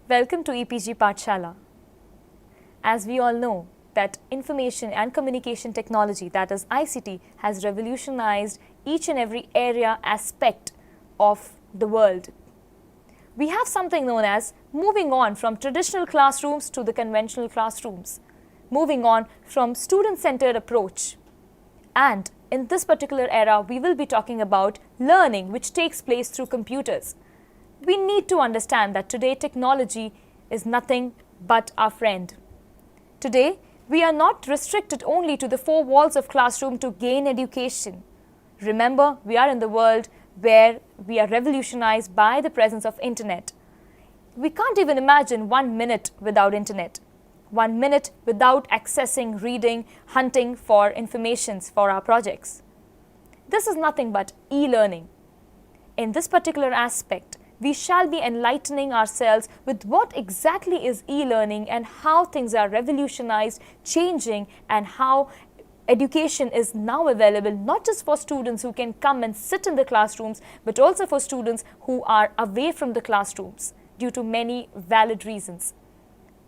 Welcome to EPG Pathshala. As we all know that information and communication technology, that is ICT, has revolutionized each and every area aspect of the world. We have something known as moving on from traditional classrooms to the conventional classrooms, moving on from student-centered approach. And in this particular era, we will be talking about learning which takes place through computers. We need to understand that today technology is nothing but our friend. Today, we are not restricted only to the four walls of classroom to gain education. Remember, we are in the world where we are revolutionized by the presence of internet. We can't even imagine 1 minute without internet. 1 minute without accessing, reading, hunting for informations for our projects. This is nothing but e-learning. In this particular aspect, we shall be enlightening ourselves with what exactly is e-learning and how things are revolutionized, changing, and how education is now available not just for students who can come and sit in the classrooms, but also for students who are away from the classrooms due to many valid reasons.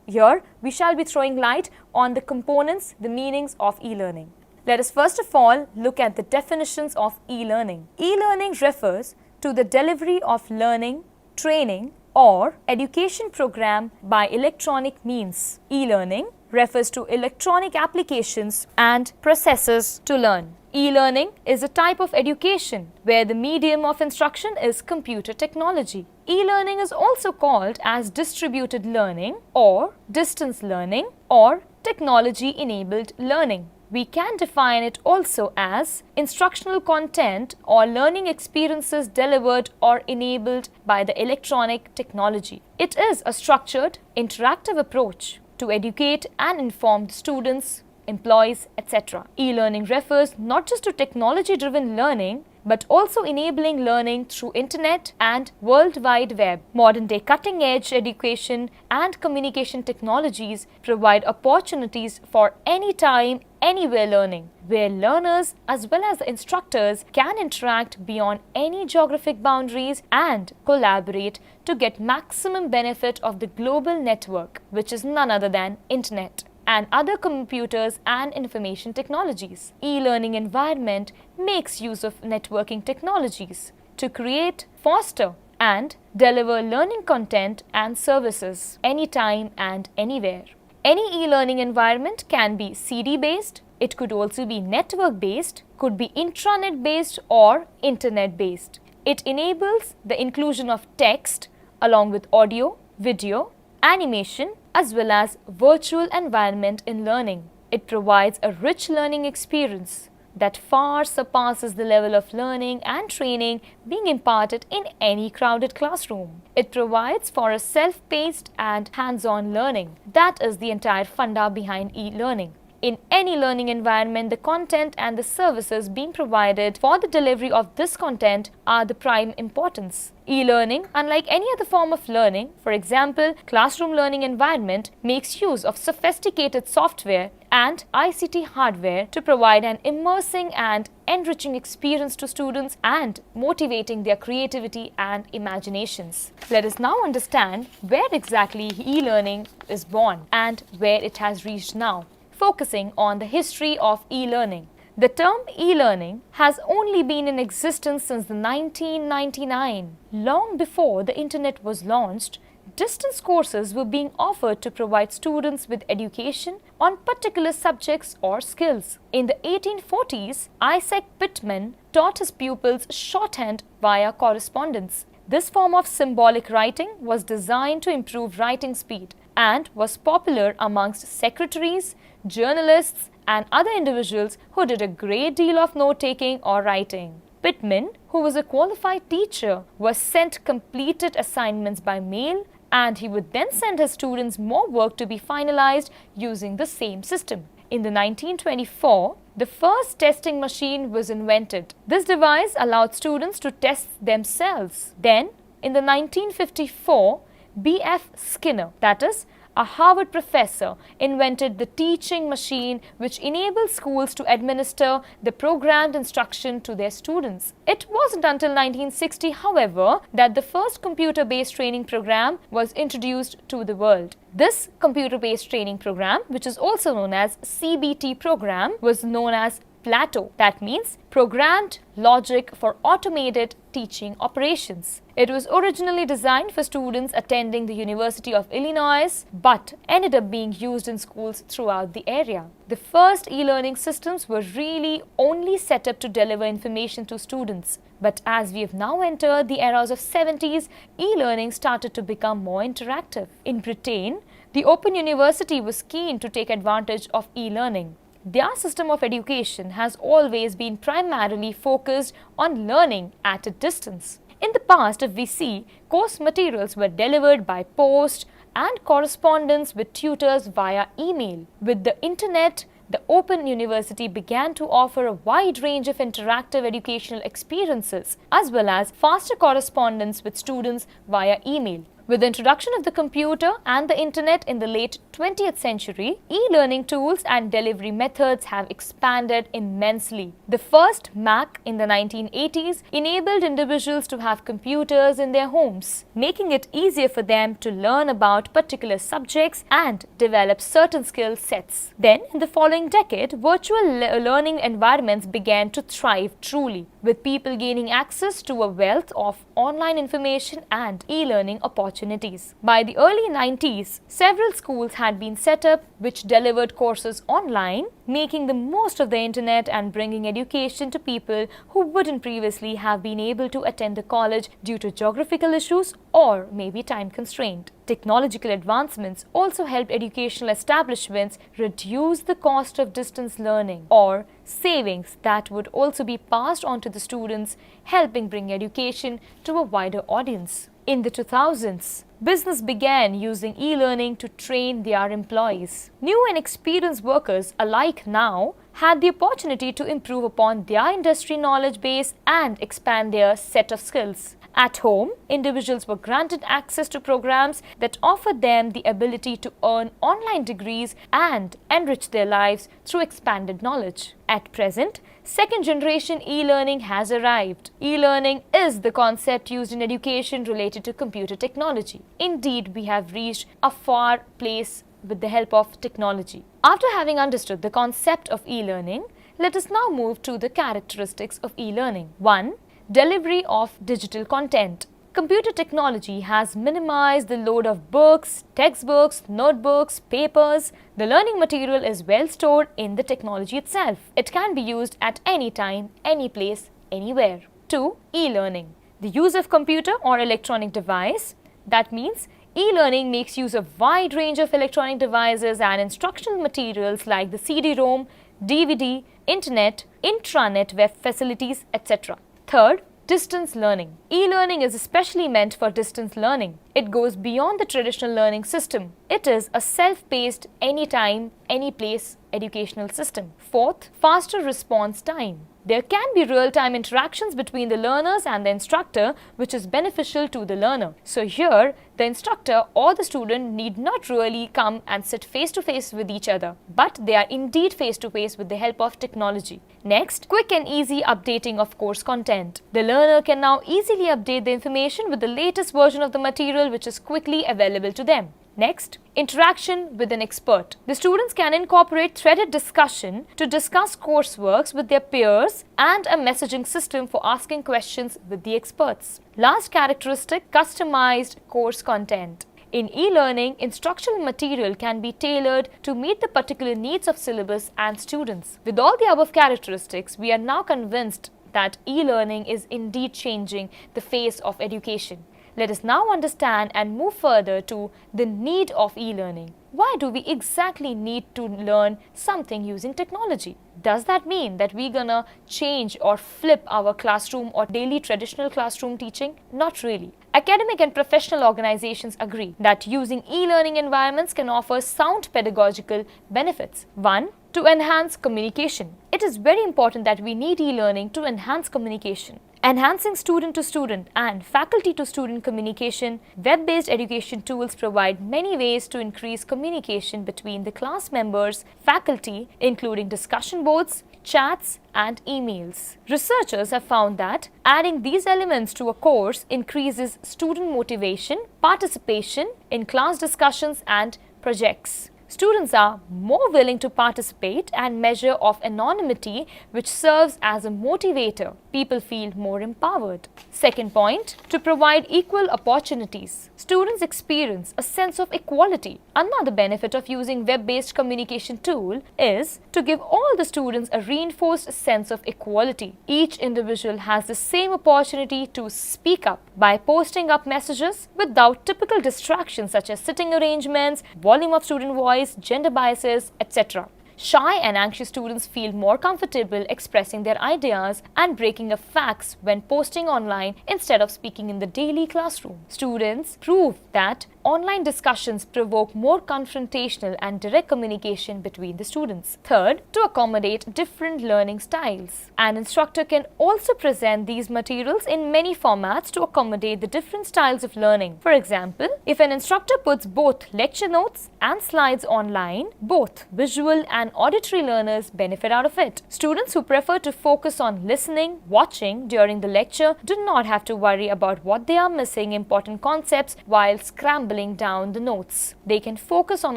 Here, we shall be throwing light on the components, the meanings of e-learning. Let us first of all look at the definitions of e-learning. E-learning refers to the delivery of learning, training, or education program by electronic means. E-learning refers to electronic applications and processes to learn. E-learning is a type of education where the medium of instruction is computer technology. E-learning is also called as distributed learning or distance learning or technology-enabled learning. We can define it also as instructional content or learning experiences delivered or enabled by the electronic technology. It is a structured, interactive approach to educate and inform students, employees, etc. E-learning refers not just to technology-driven learning, but also enabling learning through internet and World Wide Web. Modern-day cutting-edge education and communication technologies provide opportunities for anytime, anywhere learning, where learners as well as the instructors can interact beyond any geographic boundaries and collaborate to get maximum benefit of the global network, which is none other than internet and other computers and information technologies. E-learning environment makes use of networking technologies to create, foster, and deliver learning content and services anytime and anywhere. Any e-learning environment can be CD-based, it could also be network-based, could be intranet-based or internet-based. It enables the inclusion of text along with audio, video, animation, as well as virtual environment in learning. It provides a rich learning experience that far surpasses the level of learning and training being imparted in any crowded classroom. It provides for a self-paced and hands-on learning. That is the entire funda behind e-learning. In any learning environment, the content and the services being provided for the delivery of this content are the prime importance. E-learning, unlike any other form of learning, for example, classroom learning environment makes use of sophisticated software and ICT hardware to provide an immersing and enriching experience to students and motivating their creativity and imaginations. Let us now understand where exactly e-learning is born and where it has reached now, focusing on the history of e-learning. The term e-learning has only been in existence since the 1999. Long before the internet was launched, distance courses were being offered to provide students with education on particular subjects or skills. In the 1840s, Isaac Pitman taught his pupils shorthand via correspondence. This form of symbolic writing was designed to improve writing speed and was popular amongst secretaries, journalists, and other individuals who did a great deal of note-taking or writing. Pitman, who was a qualified teacher, was sent completed assignments by mail, and he would then send his students more work to be finalized using the same system. In the 1924, the first testing machine was invented. This device allowed students to test themselves. Then, in the 1954, B.F. Skinner, that is, a Harvard professor invented the teaching machine which enabled schools to administer the programmed instruction to their students. It wasn't until 1960, however, that the first computer-based training program was introduced to the world. This computer-based training program, which is also known as CBT program, was known as PLATO. That means Programmed Logic for Automated Teaching Operations. It was originally designed for students attending the University of Illinois, but ended up being used in schools throughout the area. The first e-learning systems were really only set up to deliver information to students. But as we have now entered the eras of 70s, e-learning started to become more interactive. In Britain, the Open University was keen to take advantage of e-learning. Their system of education has always been primarily focused on learning at a distance. In the past, if we see, course materials were delivered by post and correspondence with tutors via email. With the internet, the Open University began to offer a wide range of interactive educational experiences as well as faster correspondence with students via email. With the introduction of the computer and the internet in the late 20th century, e-learning tools and delivery methods have expanded immensely. The first Mac in the 1980s enabled individuals to have computers in their homes, making it easier for them to learn about particular subjects and develop certain skill sets. Then, in the following decade, virtual learning environments began to thrive truly, with people gaining access to a wealth of online information and e-learning opportunities. By the early 90s, several schools had been set up which delivered courses online, making the most of the internet and bringing education to people who wouldn't previously have been able to attend the college due to geographical issues or maybe time constraint. Technological advancements also helped educational establishments reduce the cost of distance learning or savings that would also be passed on to the students, helping bring education to a wider audience. In the 2000s, business began using e-learning to train their employees. New and experienced workers alike now had the opportunity to improve upon their industry knowledge base and expand their set of skills. At home, individuals were granted access to programs that offered them the ability to earn online degrees and enrich their lives through expanded knowledge. At present, second-generation e-learning has arrived. E-learning is the concept used in education related to computer technology. Indeed, we have reached a far place with the help of technology. After having understood the concept of e-learning, let us now move to the characteristics of e-learning. 1. Delivery of digital content. Computer technology has minimized the load of books, textbooks, notebooks, papers. The learning material is well stored in the technology itself. It can be used at any time, any place, anywhere. 2. E-learning. The use of computer or electronic device. That means e-learning makes use of wide range of electronic devices and instructional materials like the CD-ROM, DVD, internet, intranet web facilities, etc. Third, distance learning. E-learning is especially meant for distance learning. It goes beyond the traditional learning system. It is a self-paced, anytime, any place educational system. Fourth, faster response time. There can be real-time interactions between the learners and the instructor, which is beneficial to the learner. So here, the instructor or the student need not really come and sit face-to-face with each other, but they are indeed face-to-face with the help of technology. Next, quick and easy updating of course content. The learner can now easily update the information with the latest version of the material which is quickly available to them. Next, interaction with an expert. The students can incorporate threaded discussion to discuss courseworks with their peers and a messaging system for asking questions with the experts. Last characteristic, customized course content. In e-learning, instructional material can be tailored to meet the particular needs of syllabus and students. With all the above characteristics, we are now convinced that e-learning is indeed changing the face of education. Let us now understand and move further to the need of e-learning. Why do we exactly need to learn something using technology? Does that mean that we're gonna change or flip our classroom or daily traditional classroom teaching? Not really. Academic and professional organizations agree that using e-learning environments can offer sound pedagogical benefits. 1. To enhance communication. It is very important that we need e-learning to enhance communication. Enhancing student-to-student and faculty-to-student communication, web-based education tools provide many ways to increase communication between the class members, faculty, including discussion boards, chats, and emails. Researchers have found that adding these elements to a course increases student motivation, participation in class discussions, and projects. Students are more willing to participate and measure of anonymity, which serves as a motivator. People feel more empowered. Second point, to provide equal opportunities. Students experience a sense of equality. Another benefit of using web-based communication tool is to give all the students a reinforced sense of equality. Each individual has the same opportunity to speak up by posting up messages without typical distractions such as sitting arrangements, volume of student voice, gender biases, etc. Shy and anxious students feel more comfortable expressing their ideas and breaking up facts when posting online instead of speaking in the daily classroom. Students prove that online discussions provoke more confrontational and direct communication between the students. Third, to accommodate different learning styles. An instructor can also present these materials in many formats to accommodate the different styles of learning. For example, if an instructor puts both lecture notes and slides online, both visual and auditory learners benefit out of it. Students who prefer to focus on listening, watching during the lecture do not have to worry about what they are missing important concepts while scrambling down the notes. They can focus on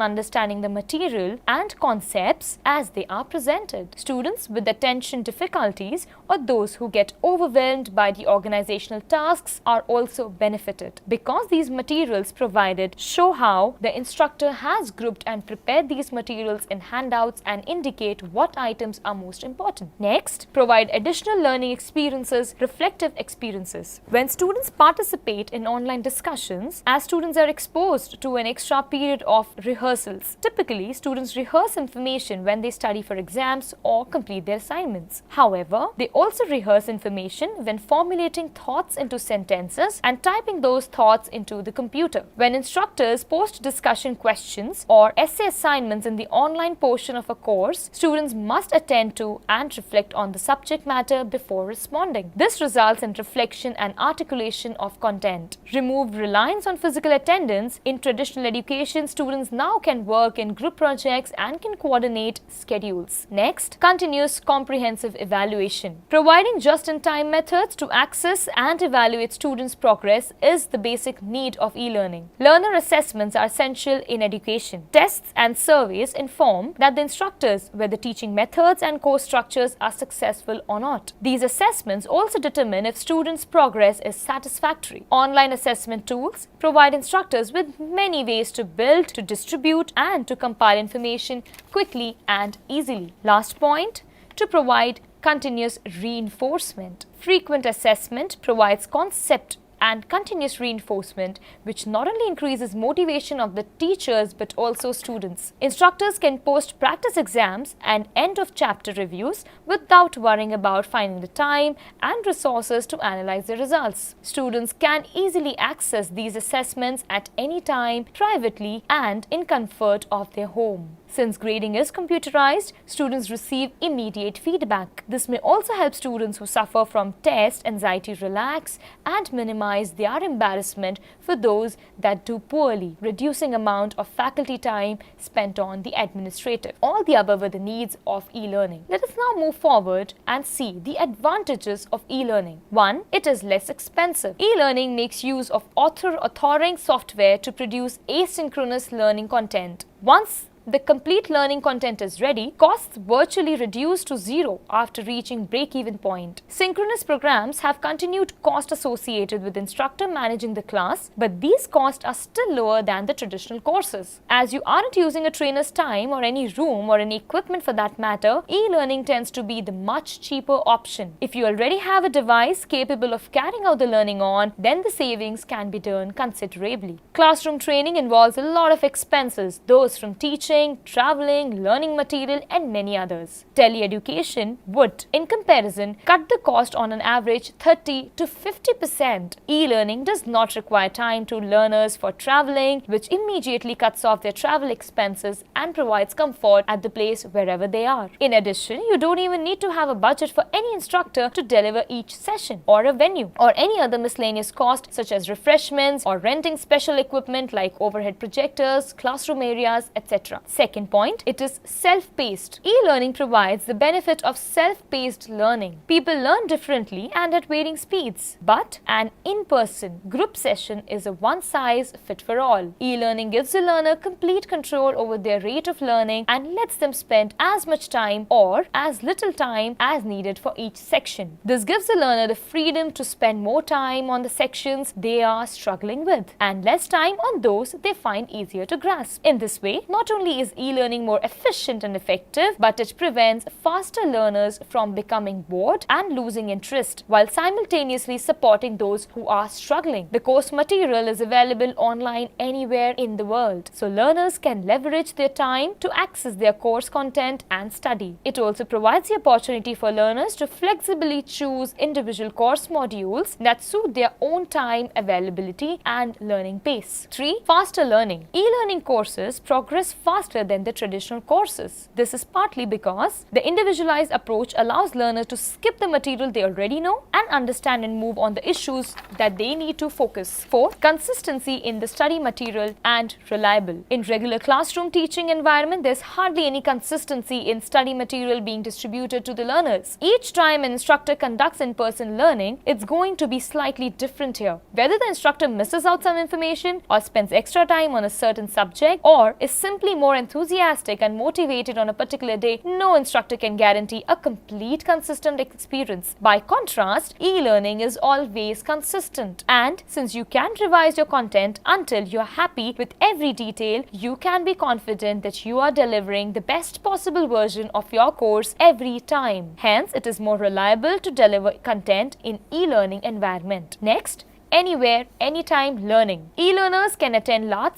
understanding the material and concepts as they are presented. Students with attention difficulties or those who get overwhelmed by the organizational tasks are also benefited because these materials provided show how the instructor has grouped and prepared these materials in handouts and indicate what items are most important. Next, provide additional learning experiences, reflective experiences. When students participate in online discussions, as students are exposed to an extra period of rehearsals. Typically, students rehearse information when they study for exams or complete their assignments. However, they also rehearse information when formulating thoughts into sentences and typing those thoughts into the computer. When instructors post discussion questions or essay assignments in the online portion of a course, students must attend to and reflect on the subject matter before responding. This results in reflection and articulation of content. Remove reliance on physical attendance. In traditional education, students now can work in group projects and can coordinate schedules. Next, continuous comprehensive evaluation. Providing just-in-time methods to access and evaluate students' progress is the basic need of e-learning. Learner assessments are essential in education. Tests and surveys inform that the instructors whether teaching methods and course structures are successful or not. These assessments also determine if students' progress is satisfactory. Online assessment tools provide instructors with many ways to build, to distribute, and to compile information quickly and easily. Last point, to provide continuous reinforcement. Frequent assessment provides concept and continuous reinforcement, which not only increases motivation of the teachers but also students. Instructors can post practice exams and end of chapter reviews without worrying about finding the time and resources to analyze the results. Students can easily access these assessments at any time, privately and in comfort of their home. Since grading is computerized, students receive immediate feedback. This may also help students who suffer from test anxiety relax and minimize their embarrassment for those that do poorly, reducing amount of faculty time spent on the administrative. All the above are the needs of e-learning. Let us now move forward and see the advantages of e-learning. 1. It is less expensive. E-learning makes use of authoring software to produce asynchronous learning content. Once the complete learning content is ready, costs virtually reduce to zero after reaching break-even point. Synchronous programs have continued cost associated with instructor managing the class, but these costs are still lower than the traditional courses. As you aren't using a trainer's time or any room or any equipment for that matter, e-learning tends to be the much cheaper option. If you already have a device capable of carrying out the learning on, then the savings can be done considerably. Classroom training involves a lot of expenses, those from teaching, teaching, traveling, learning material, and many others. Teleeducation would, in comparison, cut the cost on an average 30 to 50%. E-learning does not require time to learners for traveling, which immediately cuts off their travel expenses and provides comfort at the place wherever they are. In addition, you don't even need to have a budget for any instructor to deliver each session, or a venue, or any other miscellaneous cost such as refreshments or renting special equipment like overhead projectors, classroom areas, etc. Second point, it is self-paced. E-learning provides the benefit of self-paced learning. People learn differently and at varying speeds, but an in-person group session is a one-size-fit-for-all. E-learning gives the learner complete control over their rate of learning and lets them spend as much time or as little time as needed for each section. This gives the learner the freedom to spend more time on the sections they are struggling with and less time on those they find easier to grasp. In this way, not only is e-learning more efficient and effective, but it prevents faster learners from becoming bored and losing interest, while simultaneously supporting those who are struggling. The course material is available online anywhere in the world, so learners can leverage their time to access their course content and study. It also provides the opportunity for learners to flexibly choose individual course modules that suit their own time availability and learning pace. 3. Faster learning. E-learning courses progress faster than the traditional courses. This is partly because the individualized approach allows learners to skip the material they already know and understand and move on the issues that they need to focus. 4. Consistency in the study material and reliable. In regular classroom teaching environment, there's hardly any consistency in study material being distributed to the learners. Each time an instructor conducts in-person learning, it's going to be slightly different here. Whether the instructor misses out some information or spends extra time on a certain subject or is simply more enthusiastic and motivated on a particular day, no instructor can guarantee a complete consistent experience. By contrast, e-learning is always consistent, and since you can revise your content until you are happy with every detail, you can be confident that you are delivering the best possible version of your course every time. Hence, it is more reliable to deliver content in e-learning environment. Next, anywhere, anytime learning. E-learners can attend large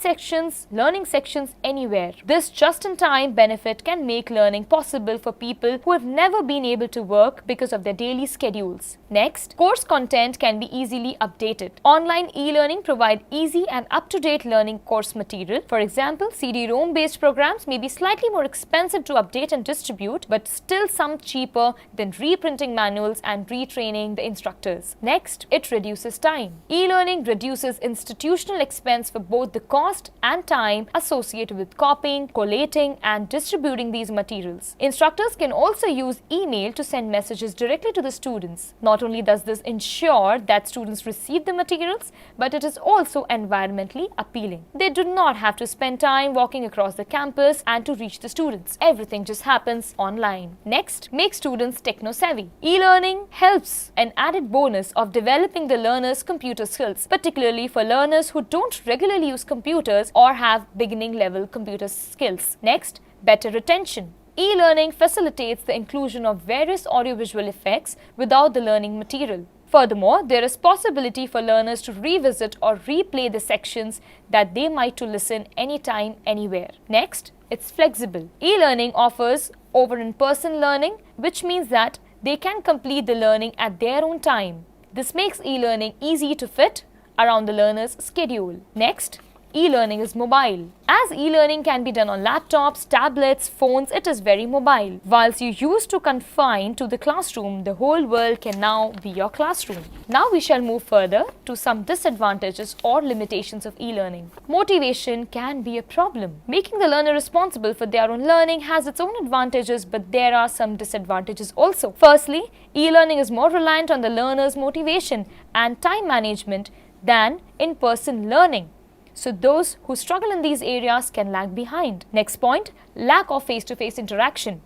learning sections anywhere. This just-in-time benefit can make learning possible for people who have never been able to work because of their daily schedules. Next, course content can be easily updated. Online e-learning provide easy and up-to-date learning course material. For example, CD-ROM based programs may be slightly more expensive to update and distribute, but still some cheaper than reprinting manuals and retraining the instructors. Next, it reduces time. E-learning reduces institutional expense for both the cost and time associated with copying, collating, and distributing these materials. Instructors can also use email to send messages directly to the students. Not only does this ensure that students receive the materials, but it is also environmentally appealing. They do not have to spend time walking across the campus and to reach the students. Everything just happens online. Next, make students techno-savvy. E-learning helps an added bonus of developing the learner's computer skills, particularly for learners who don't regularly use computers or have beginning level computer skills. Next, better retention. E-learning facilitates the inclusion of various audiovisual effects without the learning material. Furthermore, there is possibility for learners to revisit or replay the sections that they might to listen anytime, anywhere. Next, it's flexible. E-learning offers over in-person learning, which means that they can complete the learning at their own time. This makes e-learning easy to fit around the learner's schedule. Next, e-learning is mobile. As e-learning can be done on laptops, tablets, phones, it is very mobile. Whilst you used to confine to the classroom, the whole world can now be your classroom. Now we shall move further to some disadvantages or limitations of e-learning. Motivation can be a problem. Making the learner responsible for their own learning has its own advantages, but there are some disadvantages also. Firstly, e-learning is more reliant on the learner's motivation and time management than in-person learning. So those who struggle in these areas can lag behind. Next point, lack of face-to-face interaction.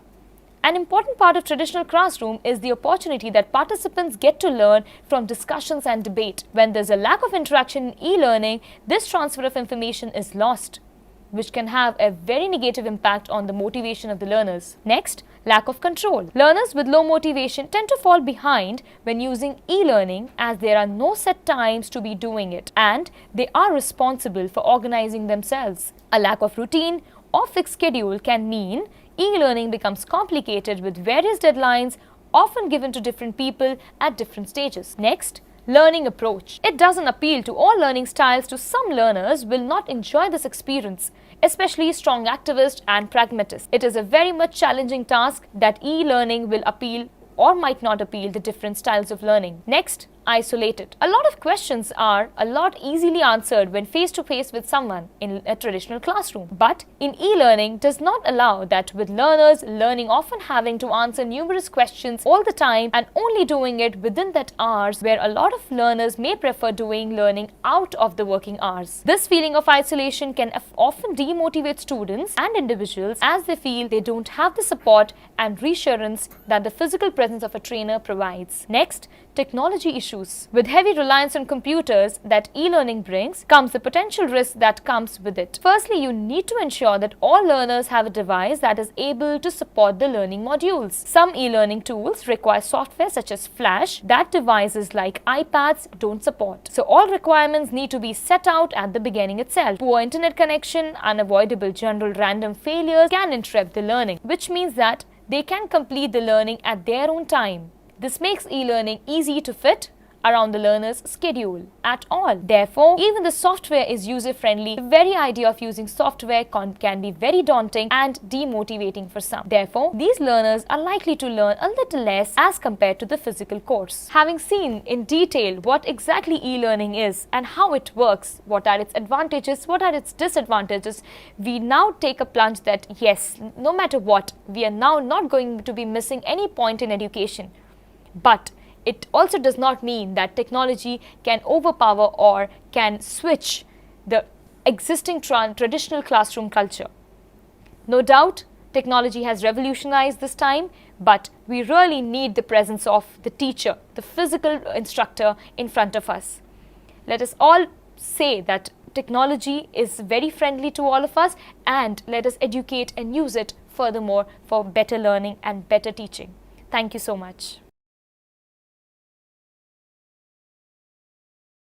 An important part of traditional classroom is the opportunity that participants get to learn from discussions and debate. When there's a lack of interaction in e-learning, this transfer of information is lost, which can have a very negative impact on the motivation of the learners. Next, lack of control. Learners with low motivation tend to fall behind when using e-learning, as there are no set times to be doing it and they are responsible for organizing themselves. A lack of routine or fixed schedule can mean e-learning becomes complicated with various deadlines often given to different people at different stages. Next, learning approach. It doesn't appeal to all learning styles. To some learners will not enjoy this experience, especially strong activists and pragmatists. It is a very much challenging task that e-learning will appeal or might not appeal to different styles of learning. Next, isolated. A lot of questions are a lot easily answered when face to face with someone in a traditional classroom. But in e-learning does not allow that, with learners learning often having to answer numerous questions all the time and only doing it within that hours, where a lot of learners may prefer doing learning out of the working hours. This feeling of isolation can often demotivate students and individuals as they feel they don't have the support and reassurance that the physical presence of a trainer provides. Next, technology issues. With heavy reliance on computers that e-learning brings comes the potential risk that comes with it. Firstly, you need to ensure that all learners have a device that is able to support the learning modules. Some e-learning tools require software such as Flash that devices like iPads don't support. So all requirements need to be set out at the beginning itself. Poor internet connection, unavoidable general random failures can interrupt the learning, which means that they can complete the learning at their own time. This makes e-learning easy to fit around the learner's schedule at all. Therefore, even the software is user-friendly. The very idea of using software can be very daunting and demotivating for some. Therefore, these learners are likely to learn a little less as compared to the physical course. Having seen in detail what exactly e-learning is and how it works, what are its advantages, what are its disadvantages, we now take a plunge that yes, no matter what, we are now not going to be missing any point in education. But it also does not mean that technology can overpower or can switch the existing traditional classroom culture. No doubt, technology has revolutionized this time, but we really need the presence of the teacher, the physical instructor in front of us. Let us all say that technology is very friendly to all of us, and let us educate and use it furthermore for better learning and better teaching. Thank you so much.